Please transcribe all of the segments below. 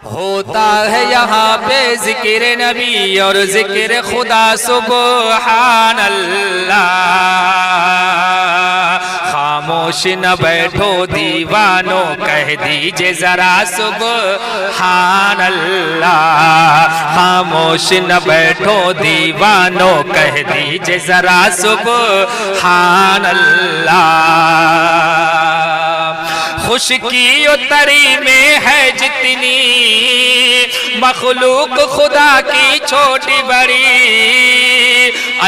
ہوتا ہے یہاں پہ ذکر نبی اور ذکر خدا سبحان اللہ۔ خاموش نہ بیٹھو دیوانوں کہہ دیجئے ذرا سبحان اللہ۔ خاموش نہ بیٹھو دیوانوں کہہ دیجئے ذرا سبحان اللہ۔ خشکی و تری میں ہے جتنی مخلوق خدا کی چھوٹی بڑی،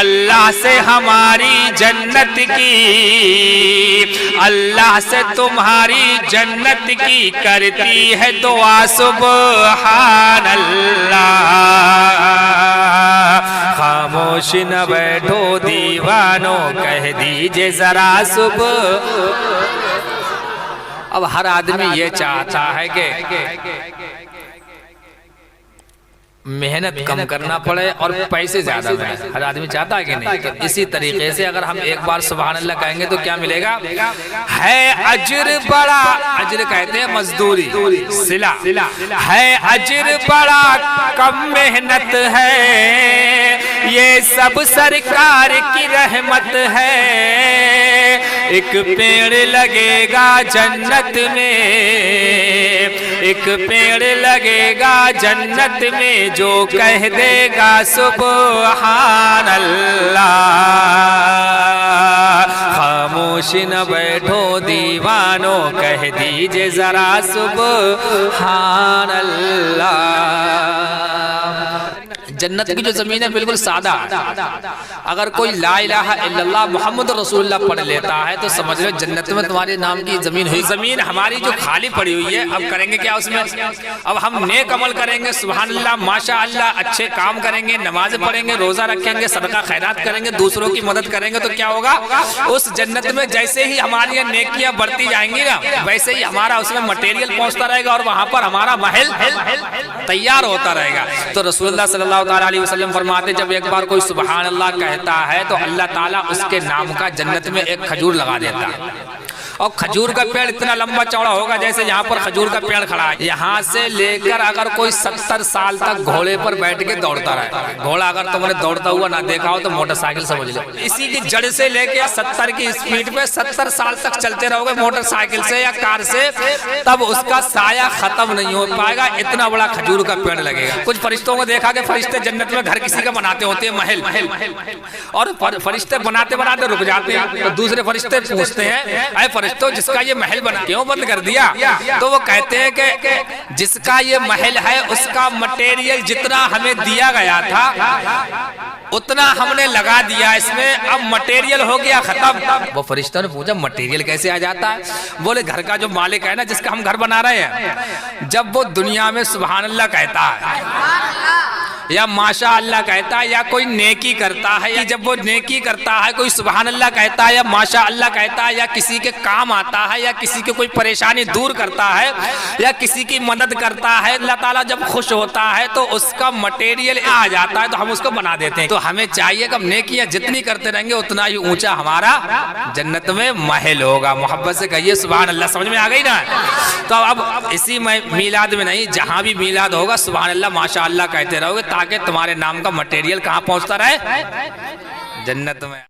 اللہ سے ہماری جنت کی، اللہ سے تمہاری جنت کی کرتی ہے دعا سبحان اللہ۔ خاموش نہ بیٹھو دیوانوں کہہ دیجئے ذرا اب ہر آدمی یہ چاہتا ہے کہ محنت کم کرنا پڑے اور پیسے زیادہ ملے۔ ہر آدمی چاہتا ہے کہ نہیں؟ تو اسی طریقے سے اگر ہم ایک بار سبحان اللہ کہیں گے تو کیا ملے گا؟ ہے اجر بڑا، اجر کہتے ہیں مزدوری، صلہ، ہے اجر بڑا کم محنت ہے، یہ سب سرکار کی رحمت ہے۔ ایک پیڑ لگے گا جنت میں، ایک پیڑ لگے گا جنت میں جو کہہ دے گا سبحان اللہ۔ خاموش نہ بیٹھو دیوانوں کہہ دیجئے ذرا سبحان اللہ۔ جنت کی جو زمین ہے بالکل سادہ، اگر کوئی لا الہ الا اللہ محمد رسول اللہ پڑھ لیتا ہے تو سمجھ لو جنت میں تمہارے نام کی زمین ہوئی۔ زمین ہماری جو خالی پڑی ہوئی ہے، اب کریں گے کیا اس میں؟ اب ہم نیک عمل کریں گے، سبحان اللہ ماشاء اللہ، اچھے کام کریں گے، نماز پڑھیں گے، روزہ رکھیں گے، صدقہ خیرات کریں گے، دوسروں کی مدد کریں گے، تو کیا ہوگا؟ اس جنت میں جیسے ہی ہماری نیکیاں بڑھتی جائیں گی نا، ویسے ہی ہمارا اس میں مٹیریل پہنچتا رہے گا اور وہاں پر ہمارا محل تیار ہوتا رہے گا۔ تو رسول اللہ صلی اللہ تعالیٰ علیہ وسلم فرماتے جب ایک بار کوئی سبحان اللہ کہتا ہے تو اللہ تعالیٰ اس کے نام کا جنت میں ایک کھجور لگا دیتا ہے، اور کھجور کا پیڑ اتنا لمبا چوڑا ہوگا جیسے یہاں پر کھجور کا پیڑ کھڑا ہے، یہاں سے لے کر اگر کوئی 70 سال تک گھوڑے پر بیٹھ کے دوڑتا رہے۔ گھوڑا اگر تم نے دوڑتا ہوا نہ دیکھا ہو تو موٹر سائیکل سمجھ لو، اسی کی جڑ سے لے کے 70 کی اسپیڈ پہ 70 سال تک چلتے رہو گے موٹر سائیکل سے یا کار سے، تب اس کا سایہ ختم نہیں ہو پائے گا، اتنا بڑا کھجور کا پیڑ لگے گا۔ کچھ فرشتوں کو دیکھا کہ فرشتے جنت میں گھر کسی کا بناتے ہوتے ہیں محل، اور فرشتے بناتے بناتے رک جاتے ہیں، تو دوسرے فرشتے پوچھتے ہیں اے فرشتوں جس کا یہ محل بنا کیوں بند کر دیا؟ تو وہ کہتے ہیں کہ جس کا یہ محل ہے اس کا مٹیریل جتنا ہمیں دیا گیا تھا اتنا ہم نے لگا دیا اس میں، اب مٹیریل ہو گیا ختم۔ وہ فرشتوں نے پوچھا مٹیریل کیسے آ جاتا ہے؟ بولے گھر کا جو مالک ہے نا جس کا ہم گھر بنا رہے ہیں، جب وہ دنیا میں سبحان اللہ کہتا ہے یا ماشاء اللہ کہتا ہے یا کوئی نیکی کرتا ہے، یا جب وہ نیکی کرتا ہے کوئی سبحان اللہ کہتا ہے یا ماشاء اللہ کہتا ہے یا کسی کے کام آتا ہے یا کسی کی کوئی پریشانی دور کرتا ہے یا کسی کی مدد کرتا ہے، اللہ تعالیٰ جب خوش ہوتا ہے تو اس کا مٹیریل آ جاتا ہے تو ہم اس کو بنا دیتے ہیں۔ تو ہمیں چاہیے کہ ہم نیکیاں جتنی کرتے رہیں گے اتنا ہی اونچا ہمارا جنت میں محل ہوگا۔ محبت سے کہیے سبحان اللہ، سمجھ میں آ گئی نا؟ تو اب اسی میلاد میں نہیں، جہاں بھی میلاد ہوگا سبحان اللہ ماشاء اللہ کہتے رہو گے تاکہ تمہارے نام کا مٹیریل کہاں پہنچتا رہے؟ جنت میں۔